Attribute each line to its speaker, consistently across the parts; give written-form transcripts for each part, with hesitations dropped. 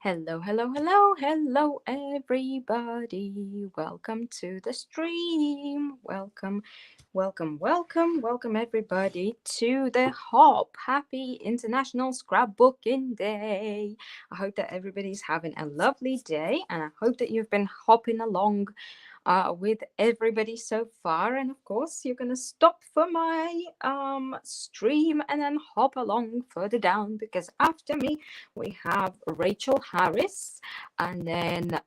Speaker 1: Hello, hello, hello, hello, everybody. Welcome to the stream. Welcome, everybody, to the HOP. Happy International Scrapbooking Day. I hope that everybody's having a lovely day, and I hope that you've been hopping along with everybody so far. And of course, you're gonna stop for my stream and then hop along further down, because after me we have Rachel Harris, and then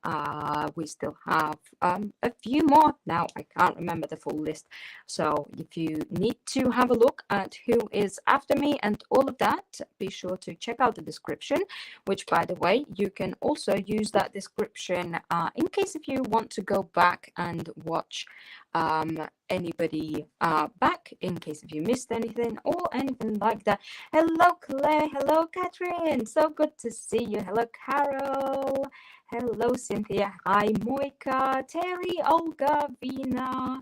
Speaker 1: we still have a few more. Now I can't remember the full list, so if you need to have a look at who is after me and all of that, be sure to check out the description, which, by the way, you can also use that description in case if you want to go back and watch anybody back, in case if you missed anything or anything like that. Hello, Claire. Hello, Catherine. So good to see you. Hello, Carol. Hello, Cynthia. Hi, Moika, Terry, Olga, Vina,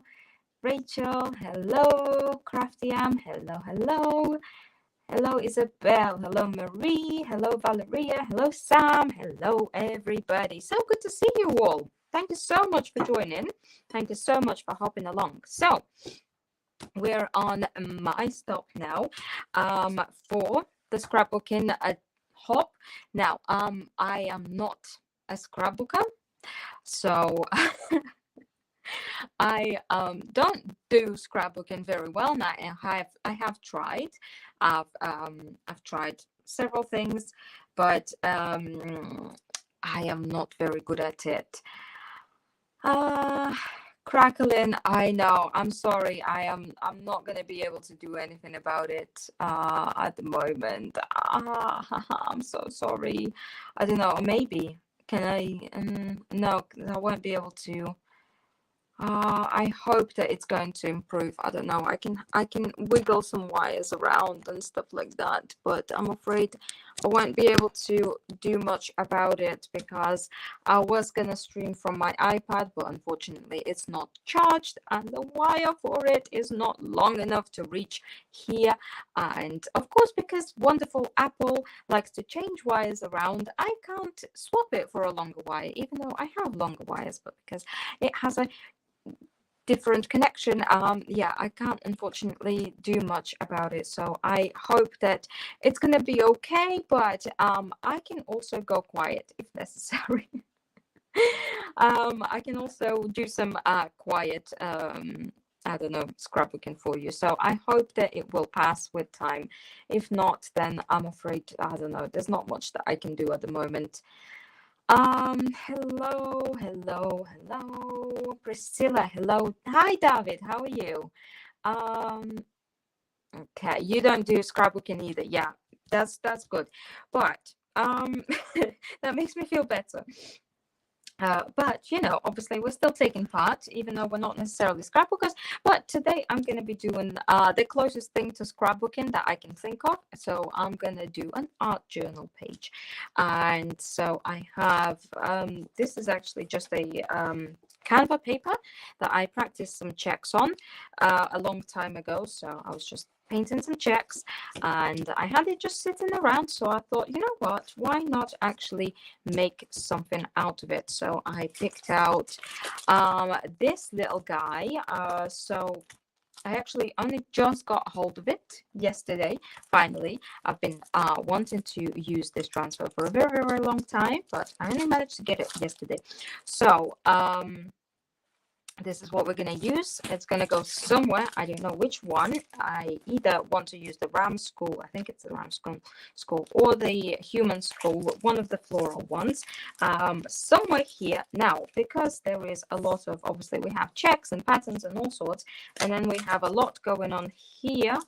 Speaker 1: Rachel. Hello, Crafty. Hello. Hello, Isabel. Hello, Marie. Hello, Valeria. Hello, Sam. Hello, everybody. So good to see you all. Thank you so much for joining. Thank you so much for hopping along. So we're on my stop now for the scrapbooking hop. Now, I am not a scrapbooker, so I don't do scrapbooking very well. Now I have tried. I've tried several things, but I am not very good at it. Crackling, I know. I'm sorry. I'm not gonna be able to do anything about it at the moment. I'm so sorry. I don't know. Maybe can I? No, I won't be able to. I hope that it's going to improve. I don't know. I can wiggle some wires around and stuff like that, but I'm afraid I won't be able to do much about it, because I was gonna stream from my iPad, but unfortunately it's not charged and the wire for it is not long enough to reach here. And of course, because wonderful Apple likes to change wires around, I can't swap it for a longer wire, even though I have longer wires, but because it has a different connection, yeah, I can't unfortunately do much about it. So I hope that it's gonna be okay, but I can also go quiet if necessary. I can also do some quiet I don't know, scrapbooking for you. So I hope that it will pass with time. If not, then I'm afraid, I don't know, there's not much that I can do at the moment. Hello, Priscilla. Hello. Hi, David. How are you? Okay, you don't do scrapbooking either. Yeah, that's good. But that makes me feel better. But you know, obviously we're still taking part, even though we're not necessarily scrapbookers. But today I'm going to be doing the closest thing to scrapbooking that I can think of. So I'm going to do an art journal page. And so I have, this is actually just a Canva paper that I practiced some checks on a long time ago. So I was just painting some checks and I had it just sitting around, so I thought, you know what, why not actually make something out of it? So I picked out this little guy. So I actually only just got hold of it yesterday. Finally, I've been wanting to use this transfer for a very long time, but I only managed to get it yesterday. So this is what we're going to use. It's going to go somewhere. I don't know which one. I either want to use the ram skull, I think it's the ram skull, or the human skull, one of the floral ones, somewhere here. Now, because there is a lot of, obviously we have checks and patterns and all sorts, and then we have a lot going on here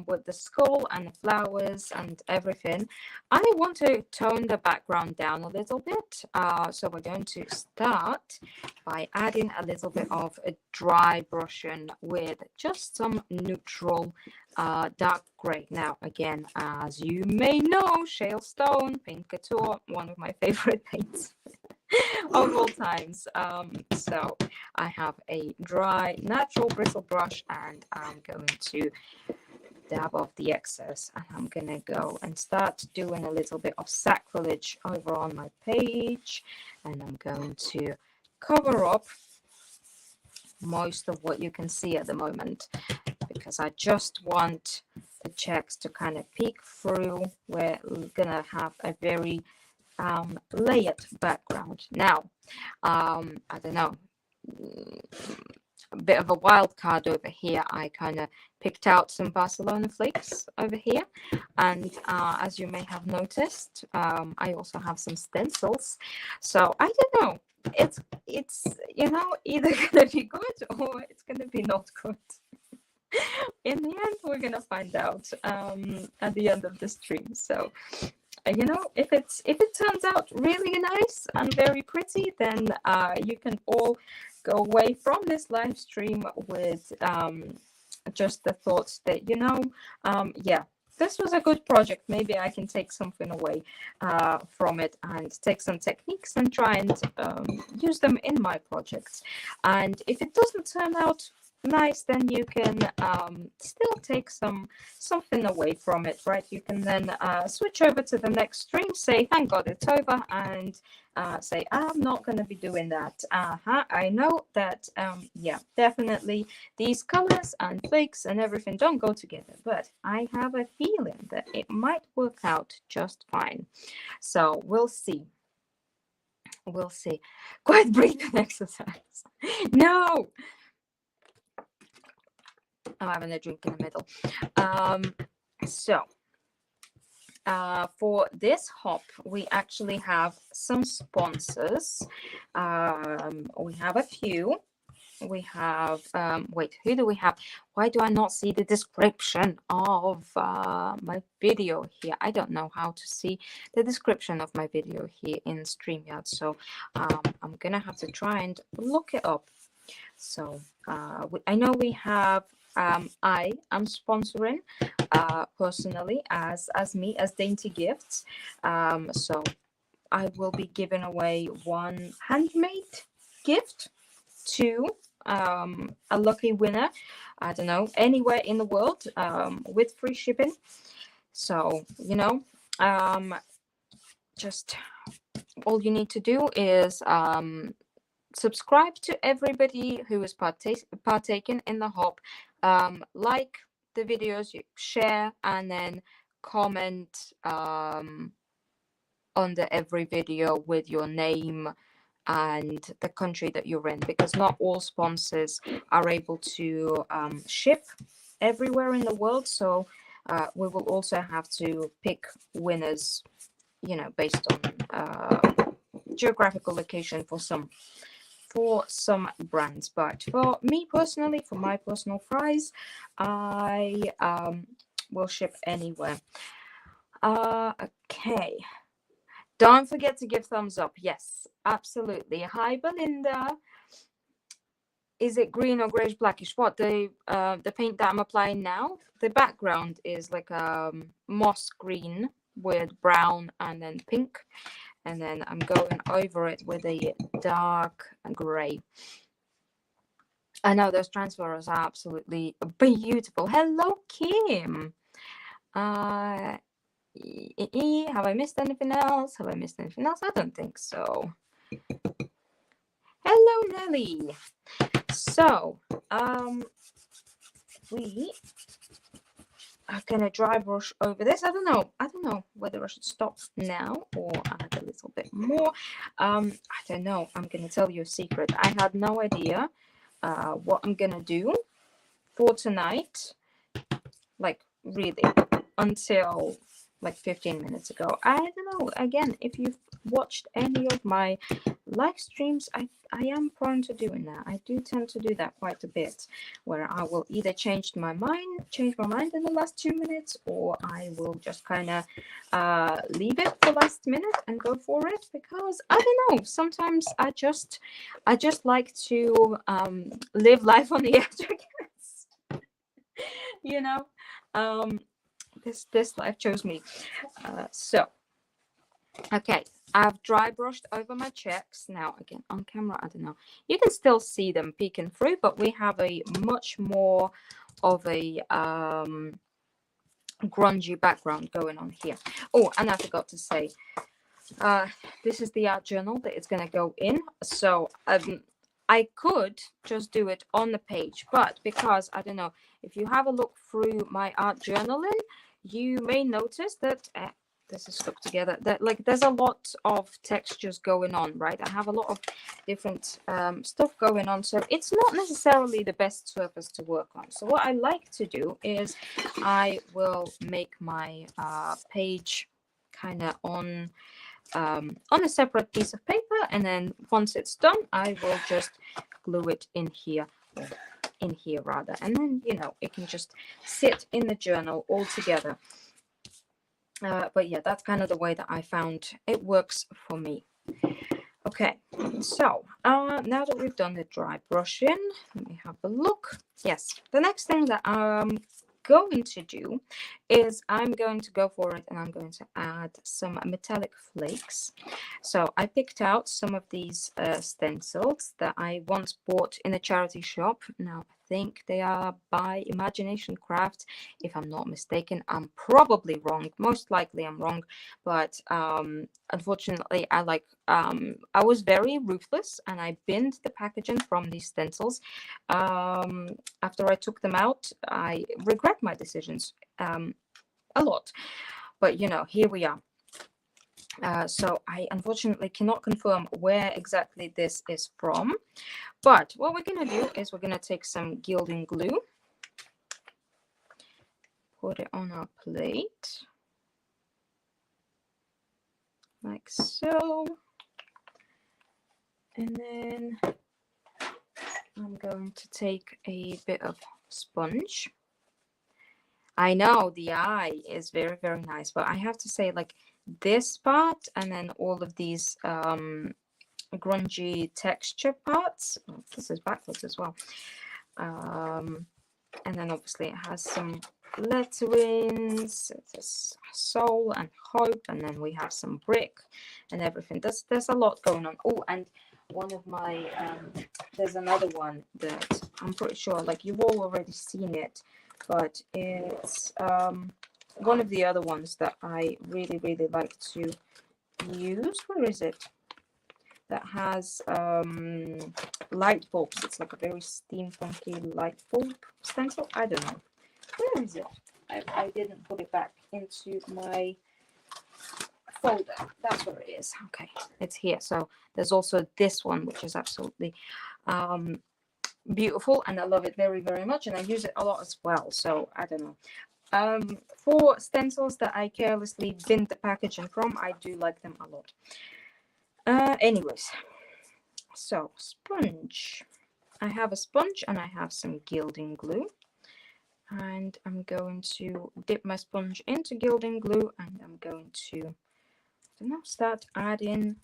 Speaker 1: with the skull and the flowers and everything. I want to tone the background down a little bit. So we're going to start by adding a little bit of a dry brushing with just some neutral dark gray. Now, again, as you may know, Shale Stone, Paint Couture, one of my favorite paints of all times. So I have a dry natural bristle brush, and I'm going to dab off the excess, and I'm gonna go and start doing a little bit of sacrilege over on my page, and I'm going to cover up most of what you can see at the moment, because I just want the checks to kind of peek through. We're gonna have a very layered background. Now, I don't know, a bit of a wild card over here. I kind of picked out some Barcelona flakes over here, and as you may have noticed, I also have some stencils. So I don't know, it's you know, either gonna be good or it's gonna be not good. In the end, we're gonna find out at the end of the stream. So you know, if it turns out really nice and very pretty, then you can all go away from this live stream with just the thoughts that, you know, yeah, this was a good project. Maybe I can take something away from it and take some techniques and try and use them in my projects. And if it doesn't turn out nice, then you can still take something away from it, right? You can then switch over to the next stream, say thank God it's over, and say I'm not going to be doing that. I know that yeah, definitely these colors and flakes and everything don't go together, but I have a feeling that it might work out just fine. So we'll see. We'll see. Quiet breathing exercise. No, I'm having a drink in the middle. So for this hop, we actually have some sponsors. We have a few. We have, wait, who do we have? Why do I not see the description of my video here? I don't know how to see the description of my video here in StreamYard. So I'm going to have to try and look it up. So I know we have, I am sponsoring personally as me, as Dainty Gifts. So I will be giving away one handmade gift to a lucky winner, I don't know, anywhere in the world, with free shipping. So, you know, just all you need to do is subscribe to everybody who is partaking in the hop, like the videos, you share, and then comment under every video with your name and the country that you're in, because not all sponsors are able to ship everywhere in the world. So we will also have to pick winners, you know, based on geographical location for some brands. But for me personally, for my personal prize, I will ship anywhere. Okay, don't forget to give thumbs up. Yes, absolutely. Hi Belinda. Is it green or grayish blackish? What, the paint that I'm applying now? The background is like moss green with brown and then pink, and then I'm going over it with a dark gray. I know those transfers are absolutely beautiful. Hello, Kim. Have I missed anything else? Have I missed anything else? I don't think so. Hello, Nelly. So, we are gonna dry brush over this. I don't know whether I should stop now or add a little bit more. I don't know. I'm gonna tell you a secret. I had no idea what I'm gonna do for tonight, like really, until like 15 minutes ago. I don't know. Again, if you've watched any of my live streams, I am prone to doing that. I do tend to do that quite a bit, where I will either change my mind in the last 2 minutes, or I will just kind of leave it for last minute and go for it, because I don't know, sometimes I just like to live life on the edge, I guess. You know, this life chose me. So okay, I've dry brushed over my checks. Now again on camera, I don't know, you can still see them peeking through, but we have a much more of a grungy background going on here. Oh, and I forgot to say, this is the art journal that it's going to go in. So I could just do it on the page, but because I don't know, if you have a look through my art journaling, you may notice that this is stuck together, that like there's a lot of textures going on, right? I have a lot of different stuff going on, so it's not necessarily the best surface to work on. So what I like to do is I will make my page kind of on a separate piece of paper, and then once it's done, I will just glue it in here, or in here rather, and then, you know, it can just sit in the journal all together. But yeah, that's kind of the way that I found it works for me. Okay, so now that we've done the dry brushing, let me have a look. Yes, the next thing that I'm going to do is I'm going to go for it, and I'm going to add some metallic flakes. So I picked out some of these stencils that I once bought in a charity shop. Now I think they are by Imagination Craft, if I'm not mistaken. I'm probably wrong, most likely I'm wrong, but unfortunately I was very ruthless, and I binned the packaging from these stencils. After I took them out, I regret my decisions a lot, but you know, here we are. So I unfortunately cannot confirm where exactly this is from, but what we're going to do is we're going to take some gilding glue, put it on our plate like so, and then I'm going to take a bit of sponge. I know the eye is very, very nice, but I have to say, like, this part and then all of these grungy texture parts. Oh, this is backwards as well. And then obviously it has some letterings, it's soul and hope, and then we have some brick and everything. There's a lot going on. Oh, and one of my there's another one that I'm pretty sure, like, you've all already seen it, but it's one of the other ones that I really, really like to use. Where is it? That has light bulbs. It's like a very steampunky light bulb stencil. I don't know. Where is it? I didn't put it back into my folder. That's where it is. Okay, it's here. So there's also this one, which is absolutely beautiful, and I love it very, very much, and I use it a lot as well. So I don't know. For stencils that I carelessly binned the packaging from, I do like them a lot. Anyways, so sponge. I have a sponge and I have some gilding glue, and I'm going to dip my sponge into gilding glue, and I'm going to, I don't know, start adding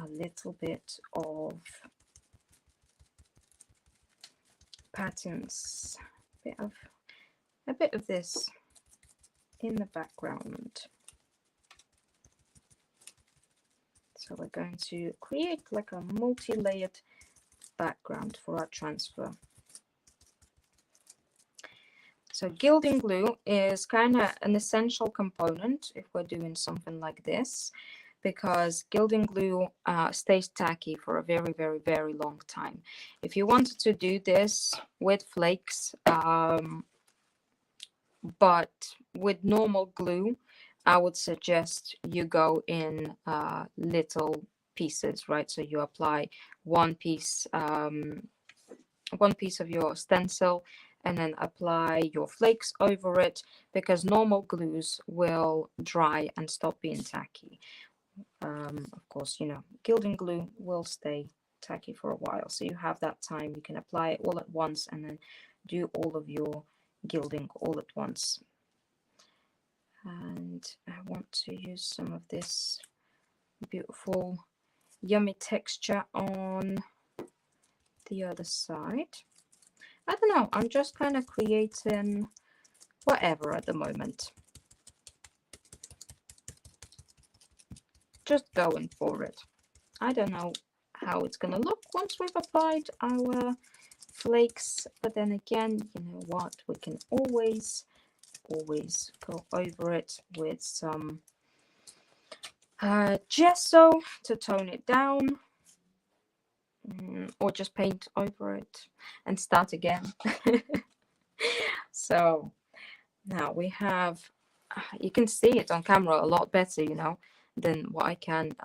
Speaker 1: a little bit of patterns, a bit of this in the background. So we're going to create like a multi-layered background for our transfer. So gilding glue is kind of an essential component if we're doing something like this, because gilding glue stays tacky for a very, very, very long time. If you wanted to do this with flakes, but with normal glue, I would suggest you go in little pieces, right? So you apply one piece of your stencil, and then apply your flakes over it, because normal glues will dry and stop being tacky. Of course, you know, gilding glue will stay tacky for a while, so you have that time. You can apply it all at once and then do all of your gilding all at once. And I want to use some of this beautiful yummy texture on the other side. I don't know, I'm just kind of creating whatever at the moment. Just going for it. I don't know how it's gonna look once we've applied our flakes, but then again, you know what, we can always always go over it with some gesso to tone it down, or just paint over it and start again. So now we have, you can see it on camera a lot better, you know, than what I can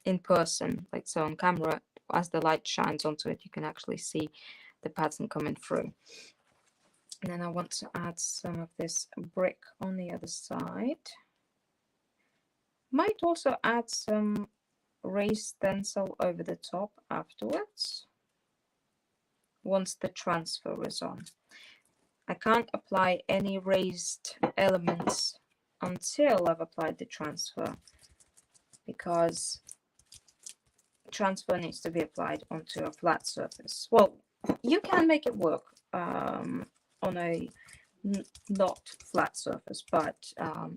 Speaker 1: in person. Like, so on camera, as the light shines onto it, you can actually see the pattern coming through. And then I want to add some of this brick on the other side. Might also add some raised stencil over the top afterwards, once the transfer is on. I can't apply any raised elements until I've applied the transfer, because transfer needs to be applied onto a flat surface. Well, you can make it work on a not flat surface, but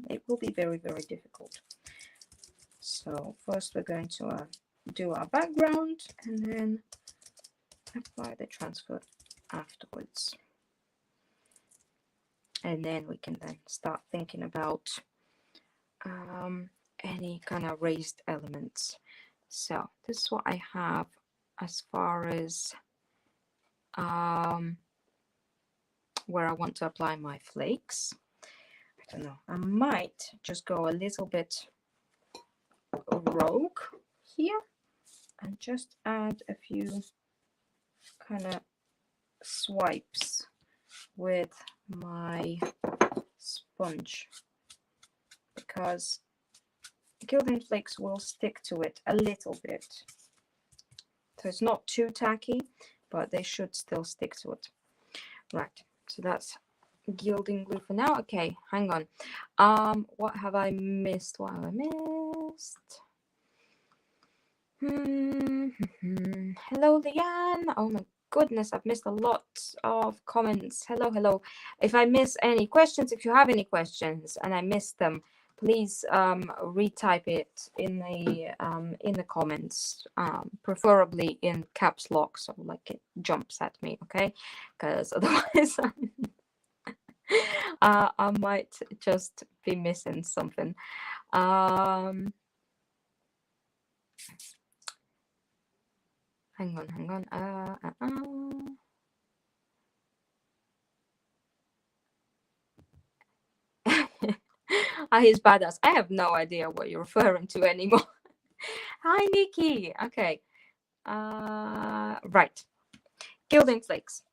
Speaker 1: it will be very, very difficult. So first we're going to do our background and then apply the transfer afterwards. And then we can then start thinking about any kind of raised elements. So this is what I have as far as where I want to apply my flakes. I don't know, I might just go a little bit rogue here and just add a few kind of swipes with my sponge, because gilding flakes will stick to it a little bit. So it's not too tacky, but they should still stick to it. Right, so that's gilding glue for now. Okay, hang on. What have I missed? What have I missed? Hello, Leanne. Oh my goodness, I've missed a lot of comments. Hello, hello. If I miss any questions, if you have any questions and I missed them, please retype it in the comments, preferably in caps lock, so like it jumps at me, okay? Because otherwise I might just be missing something. Hang on. He's badass. I have no idea what you're referring to anymore. Hi, Nikki. Okay. Right. Gilding flakes.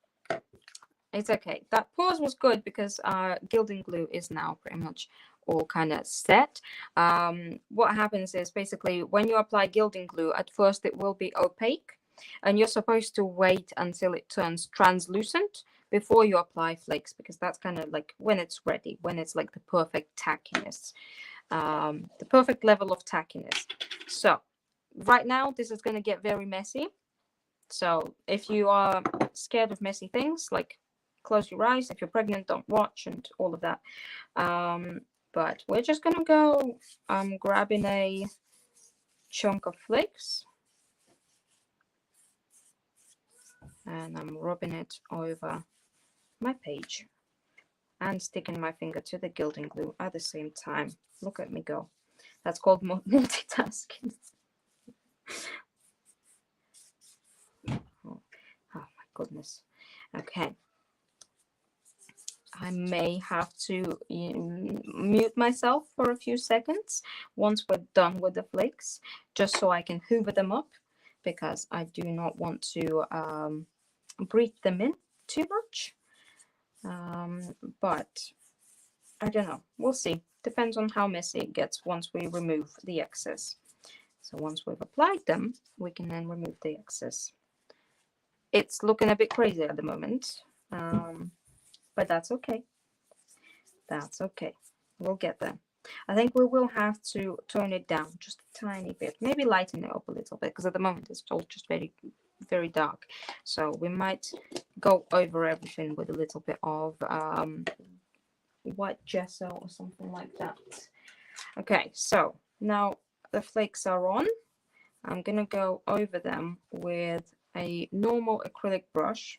Speaker 1: It's okay. That pause was good because gilding glue is now pretty much all kind of set. What happens is basically when you apply gilding glue, at first it will be opaque, and you're supposed to wait until it turns translucent before you apply flakes, because that's kind of like when it's ready, when it's like the perfect tackiness, the perfect level of tackiness. So right now this is going to get very messy. So if you are scared of messy things, like close your eyes. If you're pregnant, don't watch, and all of that. But we're just gonna go grabbing a chunk of flakes, and I'm rubbing it over my page and sticking my finger to the gilding glue at the same time. Look at me go. That's called multitasking. Oh my goodness. Okay. I may have to mute myself for a few seconds once we're done with the flakes, just so I can hoover them up, because I do not want to breathe them in too much. But I don't know. We'll see. Depends on how messy it gets once we remove the excess. So once we've applied them, we can then remove the excess. It's looking a bit crazy at the moment. But that's okay. That's okay. We'll get there. I think we will have to tone it down just a tiny bit. Maybe lighten it up a little bit, because at the moment it's all just very, very dark. So we might go over everything with a little bit of white gesso or something like that. Okay, so now the flakes are on. I'm going to go over them with a normal acrylic brush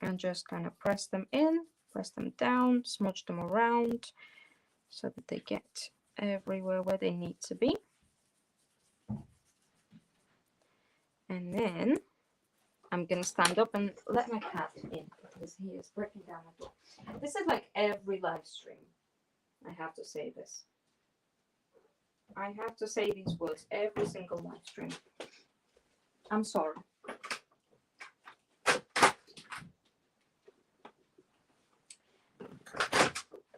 Speaker 1: and just kind of press them in, press them down, smudge them around so that they get everywhere where they need to be. And then I'm going to stand up and let my cat in because he is breaking down my door. This is like every live stream. I have to say this. I have to say these words every single live stream. I'm sorry.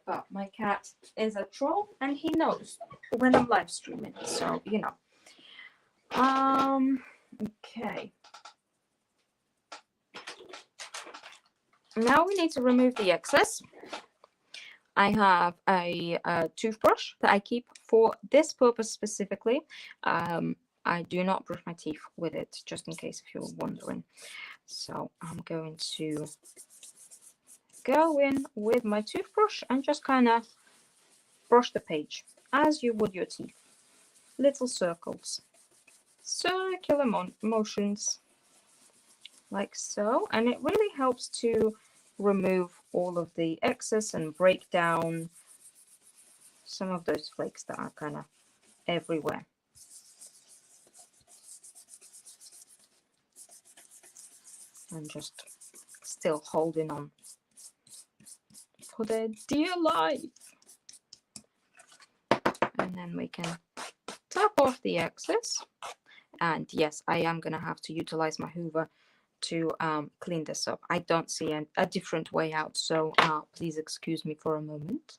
Speaker 1: But my cat is a troll and he knows when I'm live streaming. So, you know. Okay. Now we need to remove the excess. I have a toothbrush that I keep for this purpose specifically. I do not brush my teeth with it, just in case if you're wondering. So I'm going to go in with my toothbrush and just kind of brush the page as you would your teeth. Little circles, circular motions, like so. And it really helps to remove all of the excess and break down some of those flakes that are kind of everywhere. And just still holding on for their dear life. And then we can tap off the excess. And yes, I am going to have to utilize my Hoover to clean this up. I don't see a different way out, so please excuse me for a moment.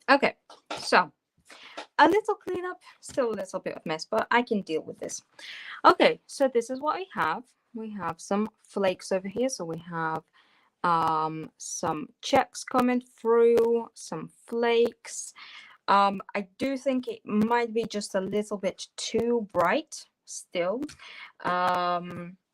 Speaker 1: Okay, so a little cleanup, still a little bit of mess, but I can deal with this. Okay, so this is what we have. We have some flakes over here. So we have some checks coming through, some flakes. I do think it might be just a little bit too bright still.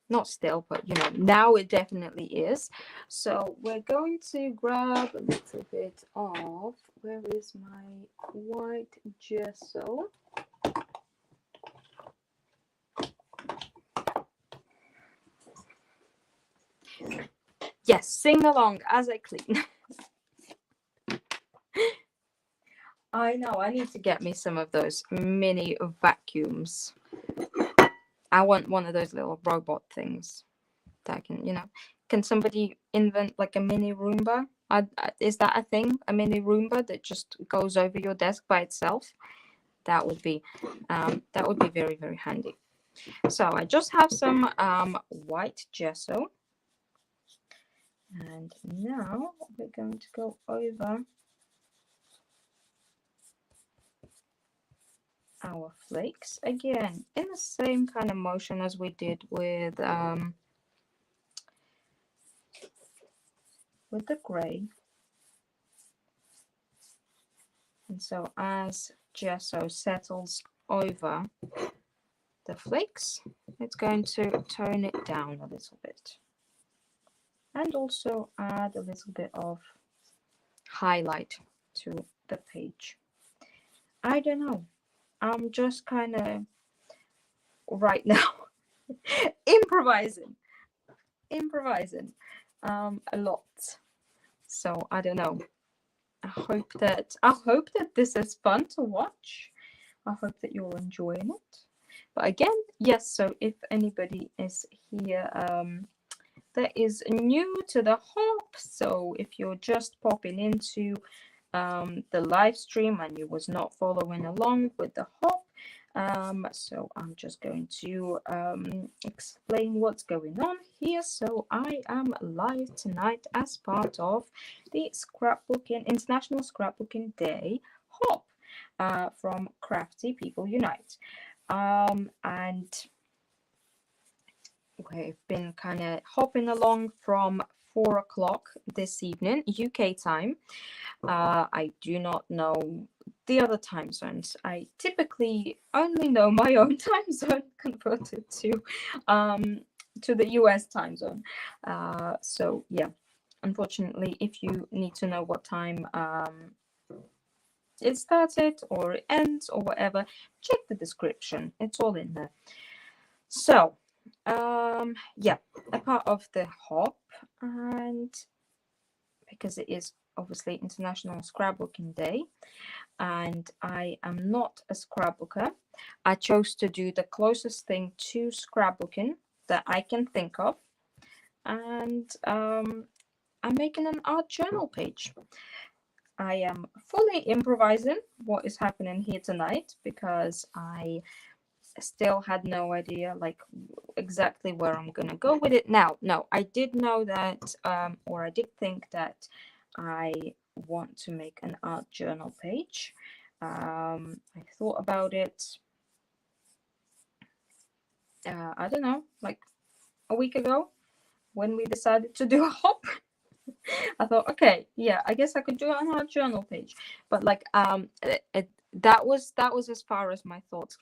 Speaker 1: Not still, but you know, now it definitely is. So we're going to grab a little bit of, where is my white gesso? Yes, sing along as I clean. I know, I need to get me some of those mini vacuums. I want one of those little robot things that can, you know, can somebody invent like a mini Roomba? Is that a thing? A mini Roomba that just goes over your desk by itself? That would be very, very handy. So I just have some white gesso. And now we're going to go over our flakes again in the same kind of motion as we did with the gray. And so as gesso settles over the flakes, it's going to tone it down a little bit and also add a little bit of highlight to the page. I don't know, I'm just kind of right now improvising a lot. So I don't know. I hope that this is fun to watch. I hope that you're enjoying it. But again, yes, so if anybody is here that is new to the hop, so if you're just popping into the live stream and you was not following along with the hop, so I'm just going to explain what's going on here. So I am live tonight as part of the Scrapbooking International Scrapbooking Day hop from Crafty People Unite, and we've been kind of hopping along from 4 o'clock this evening UK time. I do not know the other time zones. I typically only know my own time zone converted to the US time zone. So yeah, unfortunately, if you need to know what time it started or it ends or whatever, check the description. It's all in there. So yeah, a part of the hop, and because it is obviously International Scrapbooking Day and I am not a scrapbooker, I chose to do the closest thing to scrapbooking that I can think of, and I'm making an art journal page. I am fully improvising what is happening here tonight because I still had no idea like exactly where I'm gonna go with it. Now, no, I did know that, or I did think that I want to make an art journal page. I thought about it, I don't know, like a week ago when we decided to do a hop. I thought, okay, yeah, I guess I could do an art journal page, but like that was as far as my thoughts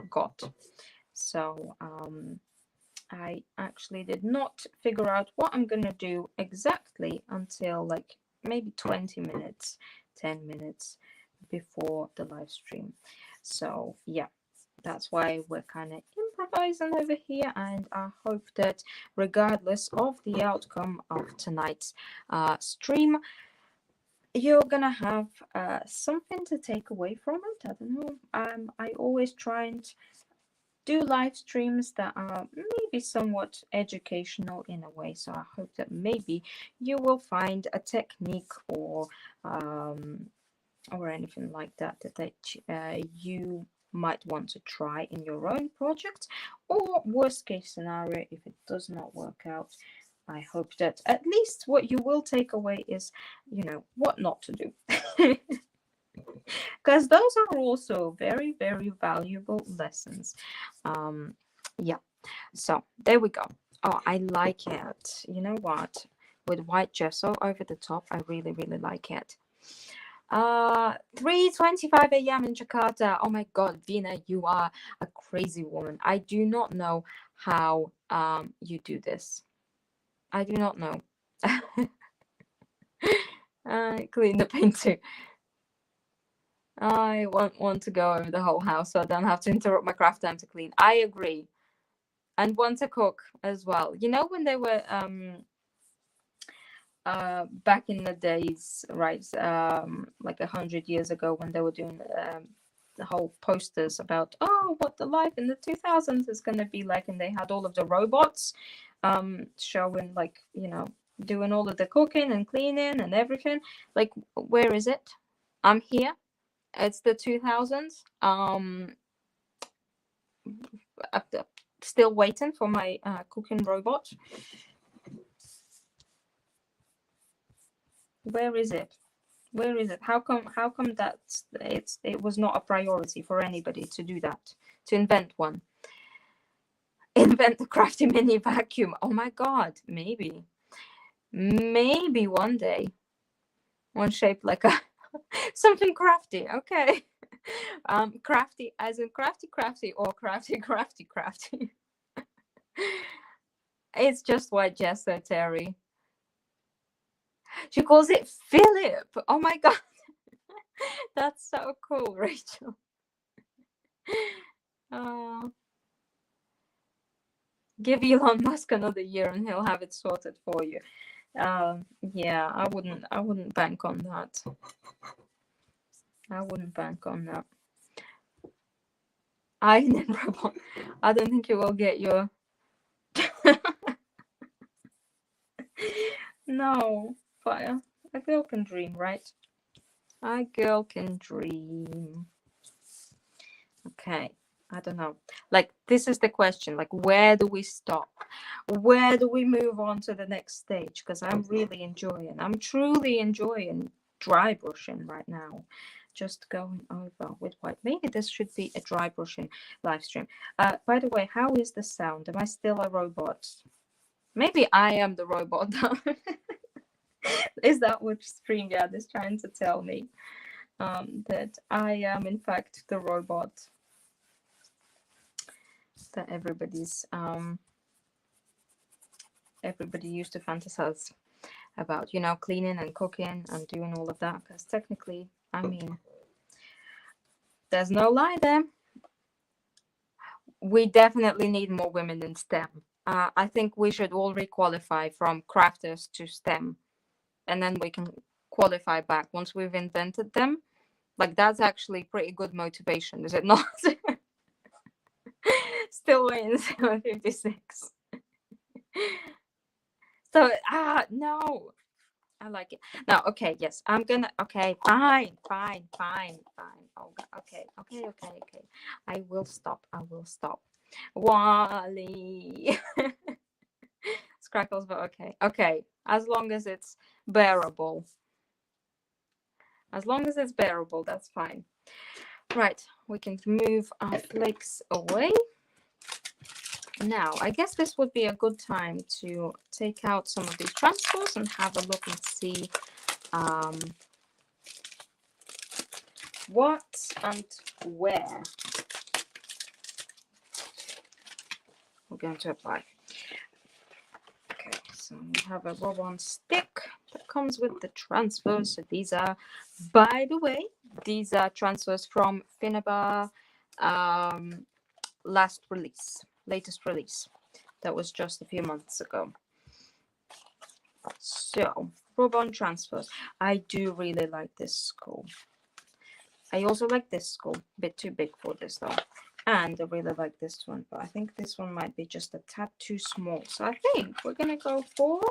Speaker 1: got. So I actually did not figure out what I'm gonna do exactly until like maybe 20 minutes, 10 minutes before the live stream. So yeah, that's why we're kind of improvising over here, and I hope that regardless of the outcome of tonight's stream, you're gonna have something to take away from it. I don't know. I always try and do live streams that are maybe somewhat educational in a way, so I hope that maybe you will find a technique or anything like that you might want to try in your own project, or worst case scenario, if it does not work out, I hope that at least what you will take away is, you know, what not to do. Because those are also very, very valuable lessons. Yeah, so there we go. Oh, I like it. You know what? With white gesso over the top, I really, really like it. 3:25 a.m. in Jakarta. Oh my God, Vina, you are a crazy woman. I do not know how you do this. I do not know. Clean the paint too. I want to go over the whole house so I don't have to interrupt my craft time to clean. I agree. And want to cook as well. You know, when they were back in the days, right, like 100 years ago, when they were doing the whole posters about, oh, what the life in the 2000s is going to be like, and they had all of the robots showing, like, you know, doing all of the cooking and cleaning and everything. Like, where is it? I'm here. It's the 2000s. I'm still waiting for my cooking robot. Where is it? Where is it? How come that it was not a priority for anybody to do that, to invent one? Invent the Crafty mini vacuum. Oh my God, maybe one day, one shaped like a something crafty. Okay. Crafty as in crafty or crafty. It's just white gesso, Terry. She calls it Philip. Oh my God. That's so cool, Rachel. Give Elon Musk another year and he'll have it sorted for you. Yeah, I wouldn't bank on that. I wouldn't bank on that. I don't think you will get your no, but a girl can dream, right? A girl can dream. Okay, I don't know. Like, this is the question. Like, where do we stop? Where do we move on to the next stage? Because I'm truly enjoying dry brushing right now. Just going over with white. Maybe this should be a dry brushing live stream. By the way, how is the sound? Am I still a robot? Maybe I am the robot. Is that what StreamYard is trying to tell me? That I am in fact the robot that everybody used to fantasize about, you know, cleaning and cooking and doing all of that. Because technically, I mean, there's no lie there. We definitely need more women in STEM. I think we should all requalify from crafters to STEM, and then we can qualify back once we've invented them. Like, that's actually pretty good motivation, is it not? Still waiting 7:56. So, no. I like it. No, okay, yes. I'm gonna, okay, fine. Oh, okay. I will stop. Wally. Scrackles, but okay. As long as it's bearable. That's fine. Right, we can move our flakes away. Now, I guess this would be a good time to take out some of these transfers and have a look and see what and where we're going to apply. Okay, so we have a rub-on stick that comes with the transfers. So these are, by the way, these are transfers from Finnabar latest release. That was just a few months ago. So, rub-on transfers. I do really like this school. I also like this school. A bit too big for this though. And I really like this one, but I think this one might be just a tad too small. So I think we're gonna go for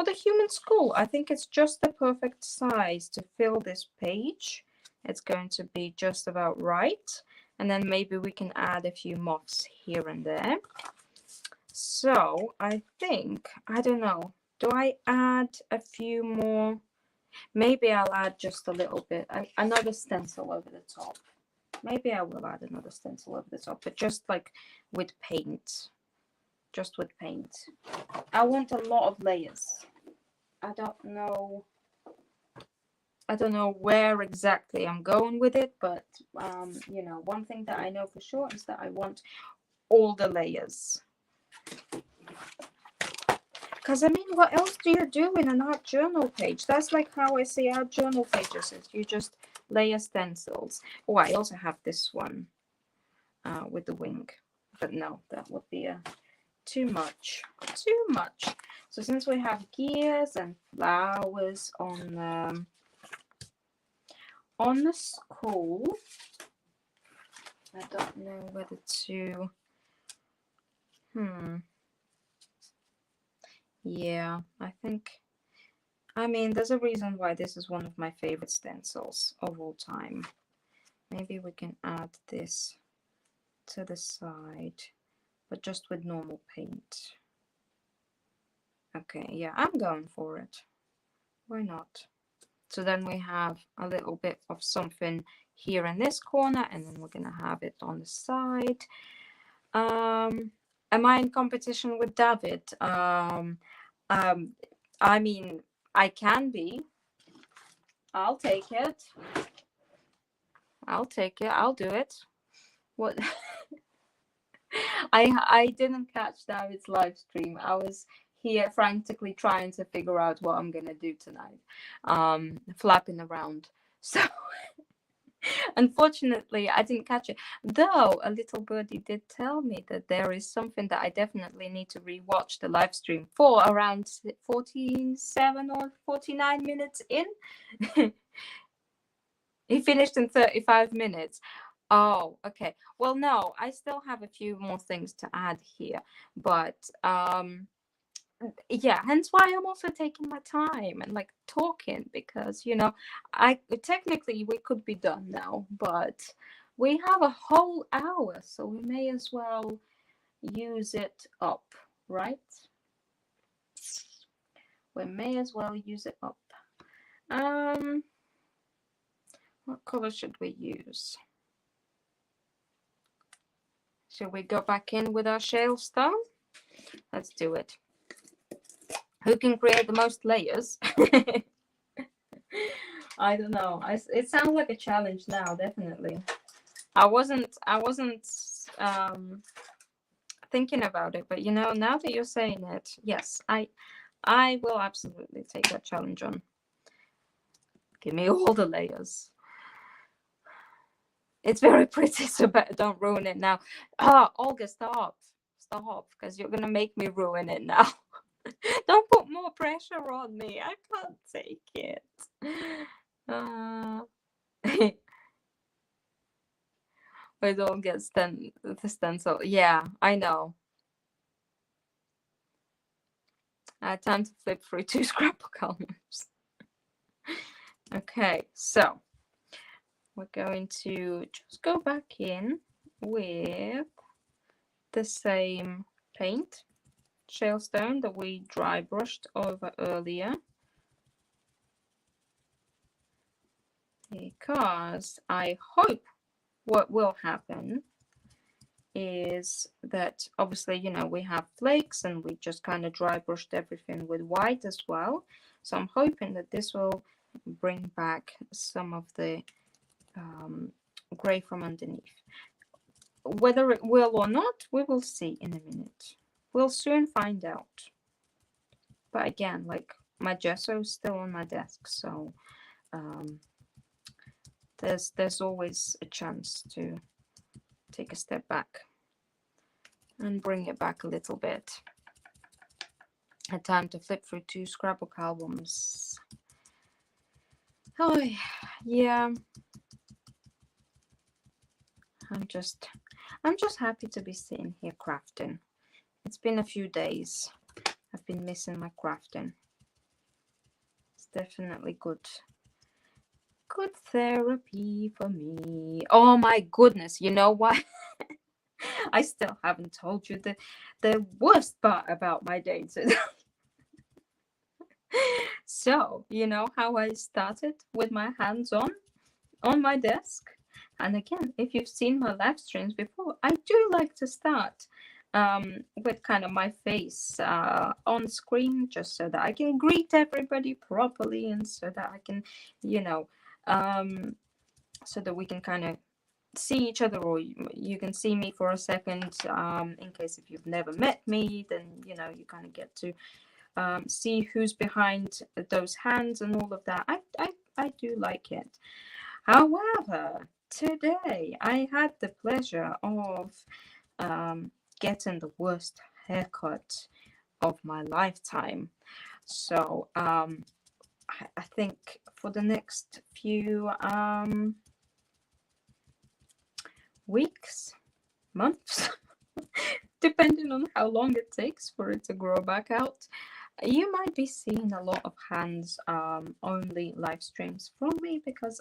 Speaker 1: the human skull. I think it's just the perfect size to fill this page. It's going to be just about right. And then maybe we can add a few moths here and there. So I think, I don't know, do I add a few more? Maybe I'll add just a little bit, another stencil over the top. Maybe I will add another stencil over the top, but just like with paint. Just with paint. I want a lot of layers. I don't know where exactly I'm going with it, but you know, one thing that I know for sure is that I want all the layers. Because I mean, what else do you do in an art journal page? That's like how I see art journal pages, is you just layer stencils. Oh, I also have this one with the wing, but no, that would be too much. So since we have gears and flowers on the skull, I don't know whether to yeah, I think, I mean, there's a reason why this is one of my favorite stencils of all time. Maybe we can add this to the side, but just with normal paint. Okay, yeah, I'm going for it. Why not? So then we have a little bit of something here in this corner, and then we're gonna have it on the side. Am I in competition with David? I mean, I can be. I'll take it. I'll do it. What? I didn't catch David's live stream. I was here frantically trying to figure out what I'm gonna do tonight. Flapping around. So unfortunately, I didn't catch it. Though a little birdie did tell me that there is something that I definitely need to rewatch the live stream for around 47 or 49 minutes in. He finished in 35 minutes. Oh, okay. Well, no, I still have a few more things to add here, but yeah, hence why I'm also taking my time and like talking, because you know, I technically we could be done now, but we have a whole hour, so we may as well use it up, right? We may as well use it up. What color should we use? Should we go back in with our shale stone? Let's do it. Who can create the most layers? I don't know. It sounds like a challenge now, definitely. I wasn't thinking about it, but you know, now that you're saying it, yes, I will absolutely take that challenge on. Give me all the layers. It's very pretty, so better don't ruin it now. Olga, stop, because you're gonna make me ruin it now. Don't put more pressure on me. I can't take it. We don't get the stencil. Yeah, I know. Time to flip through 2 scrapbook albums. Okay, so we're going to just go back in with the same paint, shale stone, that we dry brushed over earlier, because I hope what will happen is that obviously, you know, we have flakes and we just kind of dry brushed everything with white as well, so I'm hoping that this will bring back some of the gray from underneath. Whether it will or not, we will see in a minute. We'll soon find out. But again, like, my gesso is still on my desk, so there's always a chance to take a step back and bring it back a little bit. A time to flip through 2 scrapbook albums. Oh yeah, I'm just happy to be sitting here crafting. It's been a few days. I've been missing my crafting. It's definitely good therapy for me. Oh my goodness, you know what? I still haven't told you the worst part about my day today. So, you know how I started with my hands on my desk? And again, if you've seen my live streams before, I do like to start with kind of my face on screen, just so that I can greet everybody properly, and so that I can, you know, so that we can kind of see each other, or you can see me for a second, in case if you've never met me, then you know, you kind of get to see who's behind those hands and all of that. I do like it. However, today I had the pleasure of getting the worst haircut of my lifetime. So I think for the next few weeks, months, depending on how long it takes for it to grow back out, you might be seeing a lot of hands only live streams from me, because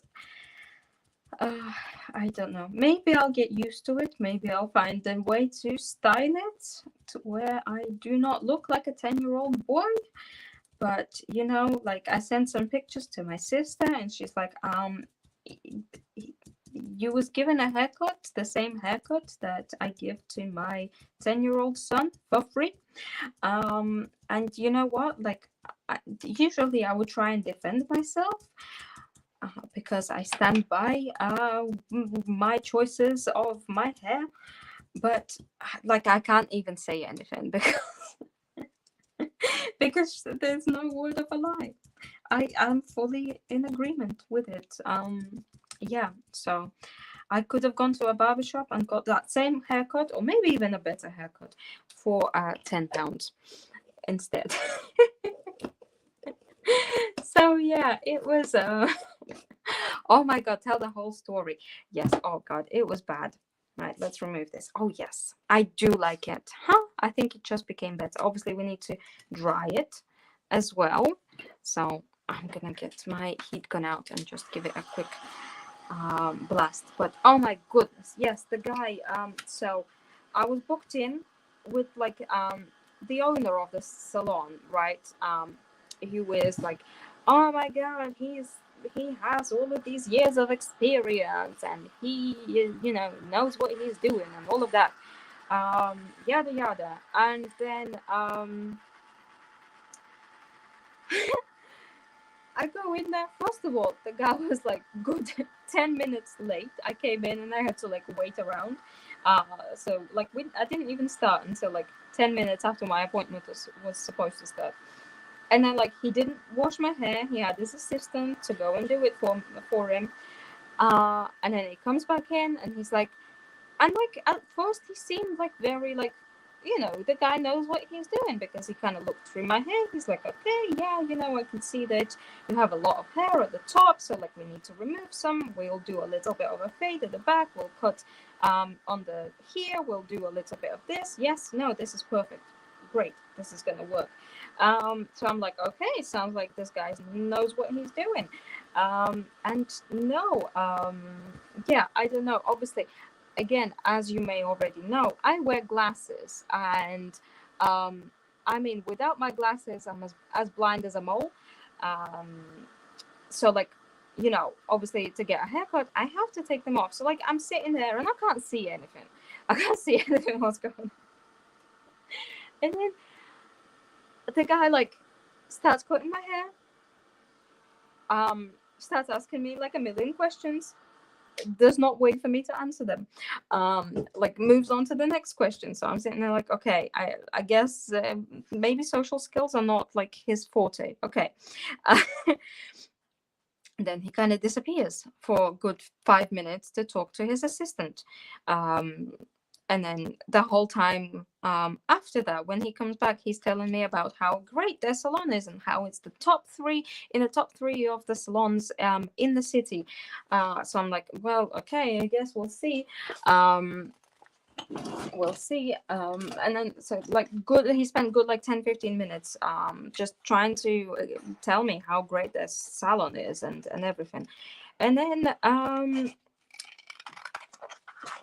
Speaker 1: I don't know, maybe I'll get used to it. Maybe I'll find a way to style it to where I do not look like a 10-year-old boy. But you know, like, I sent some pictures to my sister and she's like, you was given a haircut, the same haircut that I give to my 10-year-old son for free. And you know what, like, usually I would try and defend myself, because I stand by my choices of my hair, but like, I can't even say anything because because there's no word of a lie. I am fully in agreement with it. Yeah, so I could have gone to a barbershop and got that same haircut, or maybe even a better haircut, for £10 instead. So yeah, it was oh my god, tell the whole story. Yes, oh god, it was bad. Right, let's remove this. Oh yes, I do like it. Huh? I think it just became better. Obviously, we need to dry it as well. So I'm gonna get my heat gun out and just give it a quick blast. But oh my goodness, yes, the guy. So I was booked in with like the owner of the salon, right? Who is like, oh my god, he has all of these years of experience and he knows what he's doing and all of that, yada yada. And then I go in there. First of all, the guy was like good 10 minutes late. I came in and I had to like wait around. So like I didn't even start until like 10 minutes after my appointment was supposed to start. And then like he didn't wash my hair. He had his assistant to go and do it for him. And then he comes back in and he's like, and like at first he seemed like very like, the guy knows what he's doing, because he kind of looked through my hair. He's like, okay, yeah, I can see that you have a lot of hair at the top, so like we need to remove some. We'll do a little bit of a fade at the back. We'll cut on the here. We'll do a little bit of this. Yes, no, this is perfect. Great, this is gonna work. So I'm like, okay, sounds like this guy knows what he's doing. And no, yeah, I don't know. Obviously, again, as you may already know, I wear glasses, and I mean, without my glasses, I'm as blind as a mole. So like, obviously to get a haircut, I have to take them off. So like, I'm sitting there and I can't see anything. I can't see anything what's going on. And then the guy like starts cutting my hair, starts asking me like a million questions, does not wait for me to answer them, like moves on to the next question. So I'm sitting there like, okay, I guess maybe social skills are not like his forte. Okay. Then he kind of disappears for a good 5 minutes to talk to his assistant. And then the whole time after that, when he comes back, he's telling me about how great their salon is and how it's the top three of the salons in the city. So I'm like, well, okay, I guess we'll see. We'll see. And then so like he spent good like 10-15 minutes just trying to tell me how great their salon is and everything. And then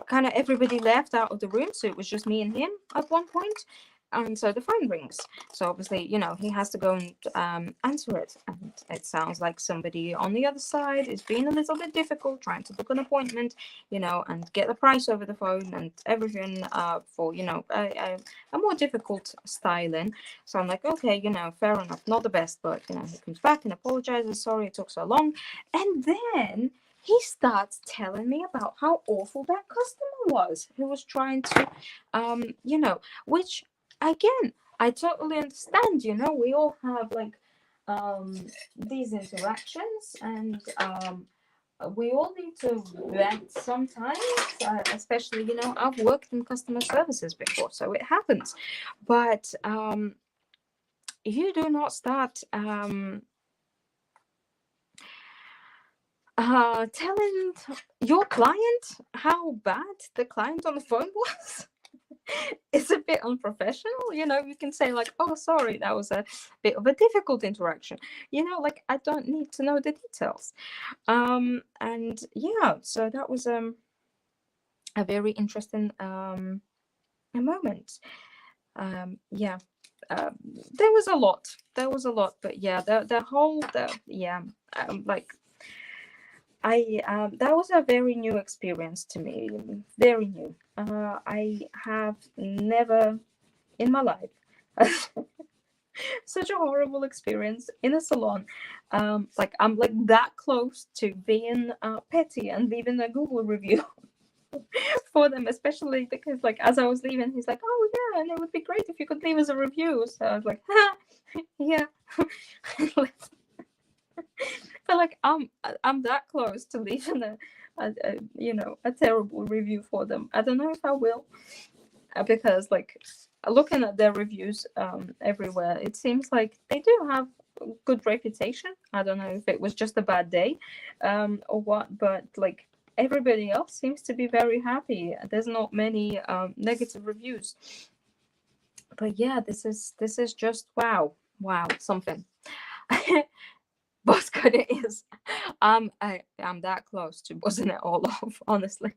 Speaker 1: kind of everybody left out of the room, so it was just me and him at one point. And so the phone rings. So obviously, he has to go and answer it. And it sounds like somebody on the other side is being a little bit difficult, trying to book an appointment, and get the price over the phone and everything for, a more difficult styling. So I'm like, okay, fair enough, not the best, but, he comes back and apologizes. Sorry it took so long. And then he starts telling me about how awful that customer was who was trying to, which again, I totally understand. We all have like these interactions, and we all need to vent sometimes, especially, I've worked in customer services before, so it happens. But you do not start telling your client how bad the client on the phone was. It's a bit unprofessional. You can say like, oh, sorry, that was a bit of a difficult interaction. Like, I don't need to know the details. And yeah, so that was a very interesting moment. Yeah. There was a lot, but yeah, like that was a very new experience to me, very new. I have never in my life such a horrible experience in a salon. Like, I'm like that close to being petty and leaving a Google review for them, especially because like as I was leaving, he's like, oh yeah, and it would be great if you could leave us a review. So I was like, yeah. But like I'm that close to leaving a terrible review for them. I don't know if I will, because like looking at their reviews everywhere, it seems like they do have a good reputation. I don't know if it was just a bad day or what, but like everybody else seems to be very happy. There's not many negative reviews. But yeah, this is just wow, something. But good it is. I'm that close to buzzing it all off, honestly.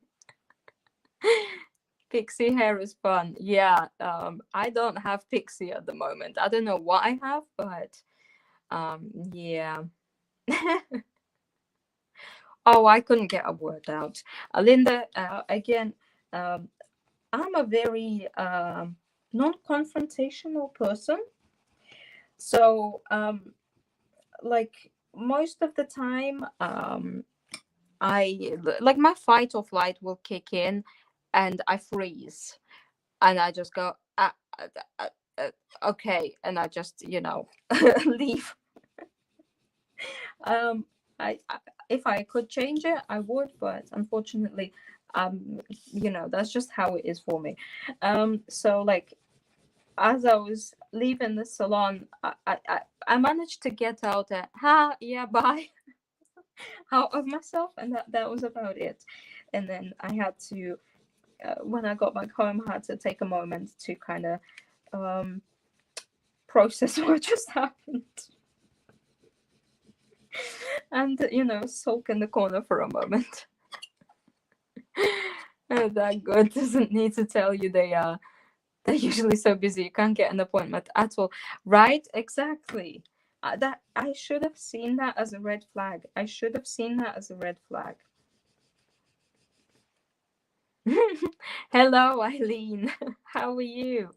Speaker 1: Pixie hair is fun. Yeah, I don't have pixie at the moment. I don't know what I have, but yeah. Oh, I couldn't get a word out. Linda, again, um, I'm a very non-confrontational person. So, like most of the time, I like my fight or flight will kick in, and I freeze, and I just go, uh, uh, okay, and I just leave. Um, I if I could change it, I would, but unfortunately, that's just how it is for me. So like as I was leaving the salon, I managed to get out a yeah, bye out of myself, and that was about it. And then I had to, when I got back home, I had to take a moment to kind of um, process what just happened, and sulk in the corner for a moment. That good doesn't need to tell you they're usually so busy you can't get an appointment at all. Right? Exactly. That I should have seen that as a red flag. I should have seen that as a red flag. Hello, Eileen. How are you?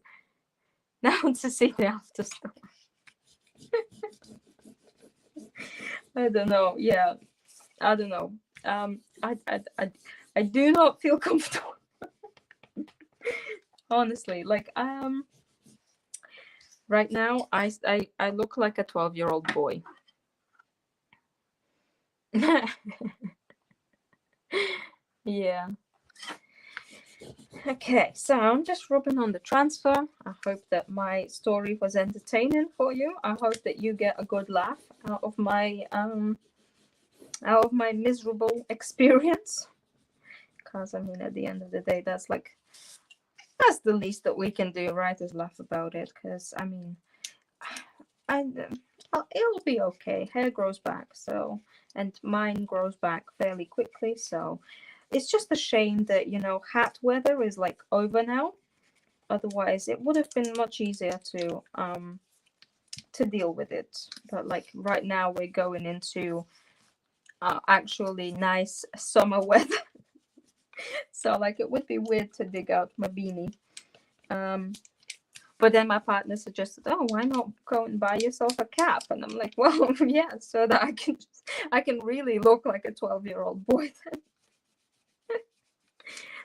Speaker 1: Now to see the after story. I don't know. Yeah, I don't know. I do not feel comfortable. Honestly, like right now I look like a 12-year-old boy. Yeah. Okay, so I'm just rubbing on the transfer. I hope that my story was entertaining for you. I hope that you get a good laugh out of my miserable experience. Because I mean, at the end of the day, that's the least that we can do, right? Is laugh about it. Because I mean, it'll be okay. Hair grows back, so, and mine grows back fairly quickly, so it's just a shame that hat weather is like over now. Otherwise, it would have been much easier to deal with it. But like right now, we're going into actually nice summer weather. So like it would be weird to dig out my beanie. But then my partner suggested, oh, why not go and buy yourself a cap? And I'm like, well, yeah, so that I can really look like a 12-year-old boy then.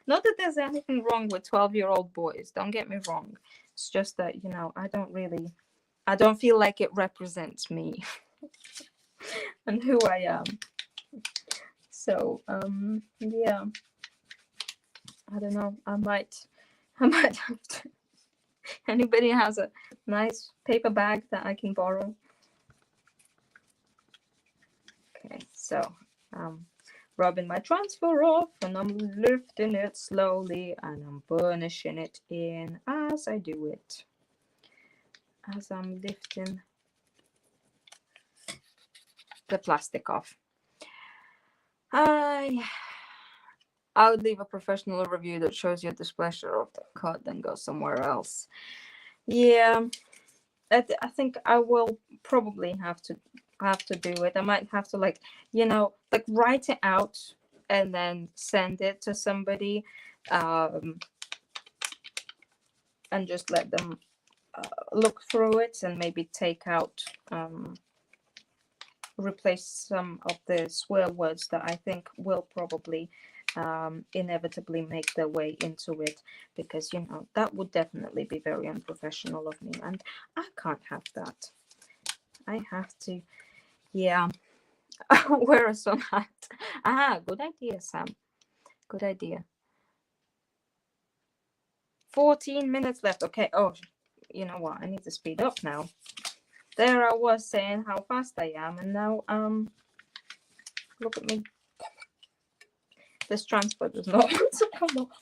Speaker 1: Not that there's anything wrong with 12-year-old boys, don't get me wrong. It's just that, I don't feel like it represents me and who I am. So, yeah, I don't know. I might have to. Anybody has a nice paper bag that I can borrow? Okay, so rubbing my transfer off, and I'm lifting it slowly, and I'm burnishing it in as I do it. As I'm lifting the plastic off. I would leave a professional review that shows your displeasure of the cut, then go somewhere else. Yeah, I think I will probably have to do it. I might have to like write it out and then send it to somebody, and just let them look through it and maybe take out, replace some of the swear words that I think will probably inevitably make their way into it, because that would definitely be very unprofessional of me, and I can't have that. I have to, yeah, wear a sun hat. Good idea, Sam. Good idea. 14 minutes left. Okay. Oh, you know what? I need to speed up now. There I was saying how fast I am, and now look at me. This transfer does not want to come off.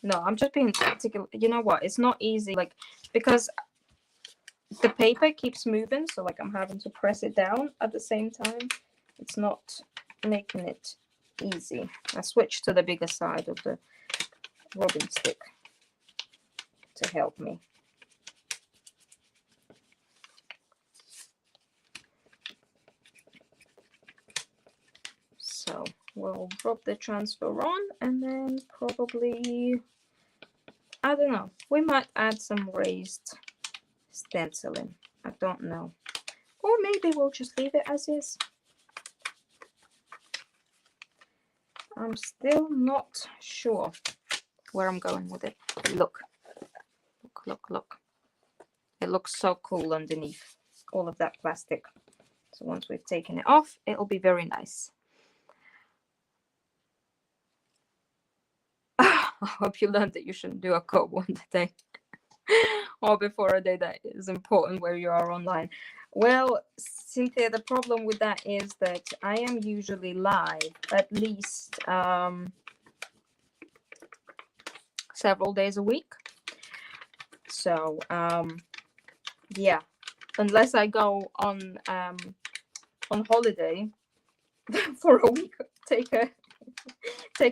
Speaker 1: No, I'm just being particular. You know what? It's not easy, like, because the paper keeps moving, so like I'm having to press it down at the same time. It's not making it easy. I switched to the bigger side of the rubbing stick to help me. So we'll rub the transfer on, and then probably, I don't know, we might add some raised stenciling. I don't know. Or maybe we'll just leave it as is. I'm still not sure where I'm going with it. Look. Look, look, look. It looks so cool underneath all of that plastic. So once we've taken it off, it'll be very nice. I hope you learned that you shouldn't do a code one day or before a day that is important where you are online. Well, Cynthia, the problem with that is that I am usually live at least several days a week. So yeah, unless I go on holiday for a week, take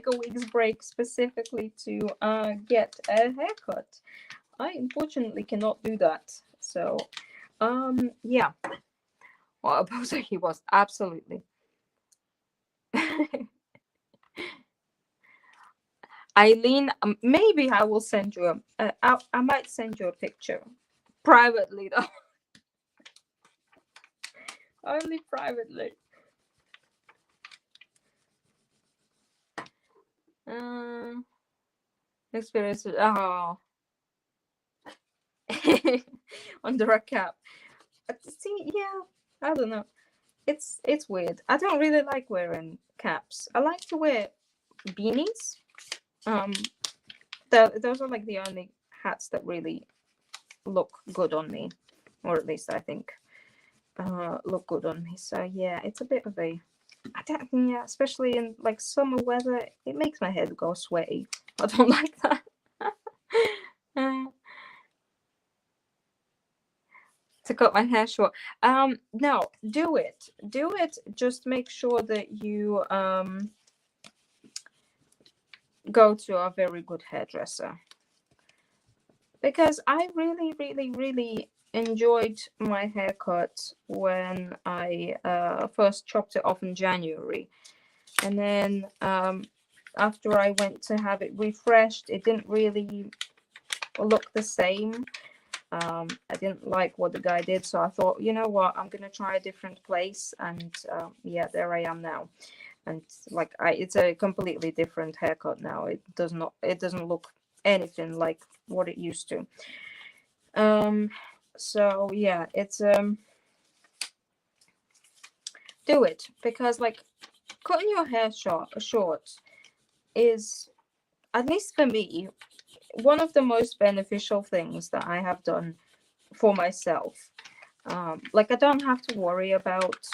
Speaker 1: a week's break specifically to get a haircut. I unfortunately cannot do that. So yeah. Well, a poser he was, absolutely. Eileen, maybe I will send you I might send you a picture privately though. Only privately. Experience. Oh. Under a cap. See, yeah, I don't know. It's weird. I don't really like wearing caps. I like to wear beanies. Those are like the only hats that really look good on me, or at least I think look good on me. So yeah, it's a bit of a, I don't, yeah, especially in like summer weather, it makes my head go sweaty. I don't like that. To cut my hair short. No, do it. Just make sure that you go to a very good hairdresser, because I really enjoyed my haircut when I first chopped it off in January, and then after I went to have it refreshed, it didn't really look the same. I didn't like what the guy did, so I thought, you know what, I'm gonna try a different place, and yeah, there I am now. And like it's a completely different haircut now. It doesn't look anything like what it used to. So yeah, it's do it, because like cutting your hair short is, at least for me, one of the most beneficial things that I have done for myself. Like I don't have to worry about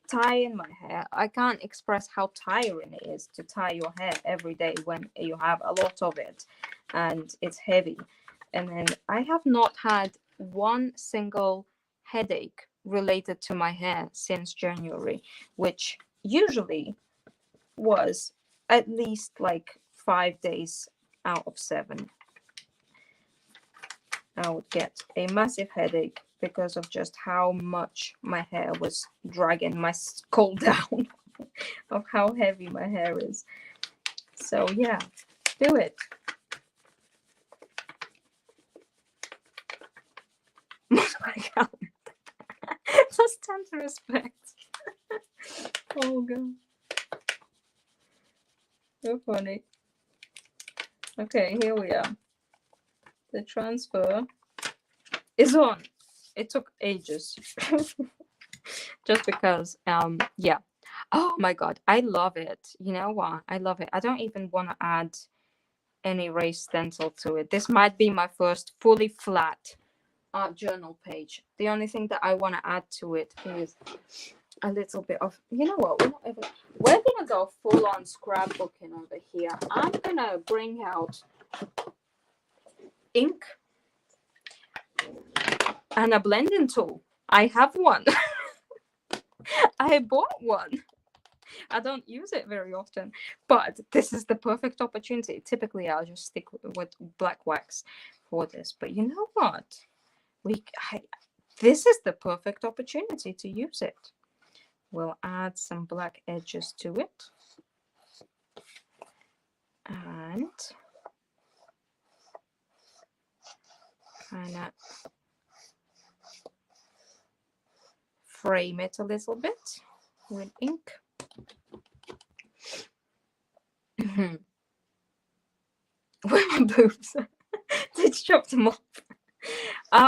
Speaker 1: tying my hair. I can't express how tiring it is to tie your hair every day when you have a lot of it and it's heavy. And then I have not had one single headache related to my hair since January, which usually was at least like 5 days out of 7. I would get a massive headache because of just how much my hair was dragging my skull down of how heavy my hair is. So yeah, do it. Just time to respect. Oh god, so funny. Okay, here we are. The transfer is on. It took ages. Just because yeah. Oh my god, I love it. You know what, I love it. I don't even want to add any raised stencil to it. This might be my first fully flat journal page. The only thing that I want to add to it is a little bit of, you know what, we're gonna go full on scrapbooking over here. I'm gonna bring out ink and a blending tool. I have one. I bought one. I don't use it very often, but this is the perfect opportunity. Typically, I'll just stick with black wax for this, but you know what? This is the perfect opportunity to use it. We'll add some black edges to it, and kind of frame it a little bit with ink. Where my boobs? Did you chop them off?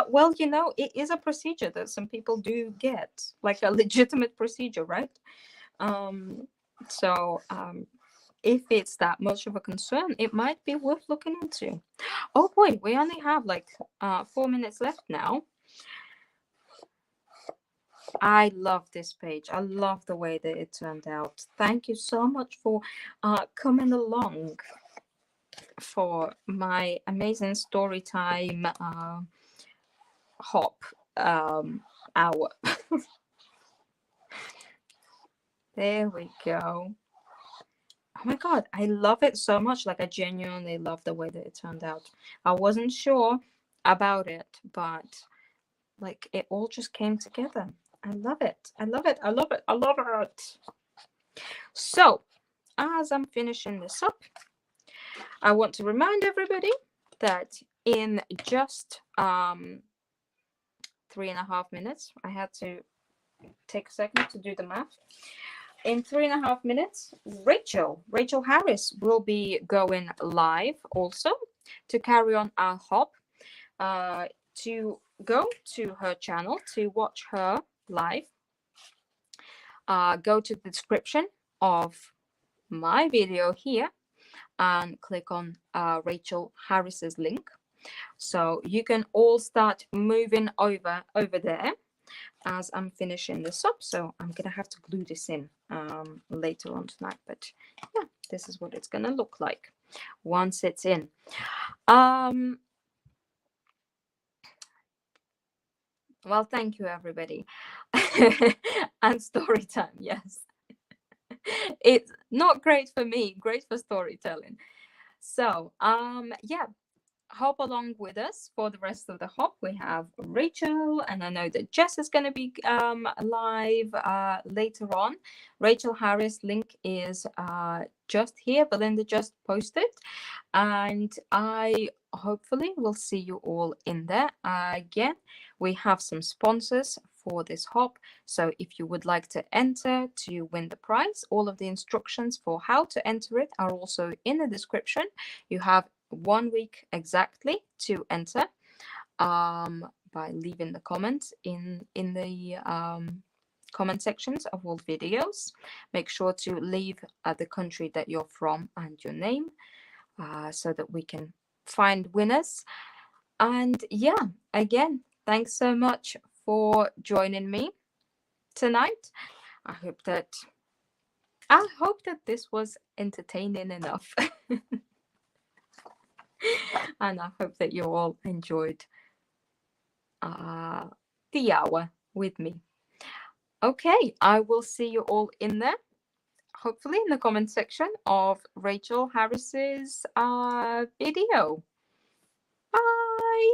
Speaker 1: Well, you know, it is a procedure that some people do get, like a legitimate procedure, right? So if it's that much of a concern, it might be worth looking into. Oh boy, we only have like 4 minutes left now. I love this page. I love the way that it turned out. Thank you so much for coming along for my amazing story time hop hour. There we go. Oh my god, I love it so much. Like, I genuinely love the way that it turned out. I wasn't sure about it, but like, it all just came together. I love it. I love it. I love it. I love it. So as I'm finishing this up, I want to remind everybody that in just 3.5 minutes, I had to take a second to do the math. In 3.5 minutes, Rachel Harris will be going live also to carry on our hop. To go to her channel to watch her live, go to the description of my video here and click on Rachel Harris's link, so you can all start moving over there as I'm finishing this up. So I'm gonna have to glue this in later on tonight, but yeah, this is what it's gonna look like once it's in. Well, thank you everybody. And story time, yes. It's not great for me, great for storytelling. So yeah, hop along with us for the rest of the hop. We have Rachel, and I know that Jess is going to be live later on. Rachel Harris link is just here. Belinda just posted, and I hopefully will see you all in there. Again, we have some sponsors for this hop, so if you would like to enter to win the prize, all of the instructions for how to enter it are also in the description. You have 1 week exactly to enter by leaving the comments in the comment sections of all videos. Make sure to leave the country that you're from and your name, so that we can find winners. And yeah, again, thanks so much for joining me tonight. I hope that this was entertaining enough. And I hope that you all enjoyed the hour with me. Okay, I will see you all in there, hopefully in the comment section of Rachel Harris's video. Bye.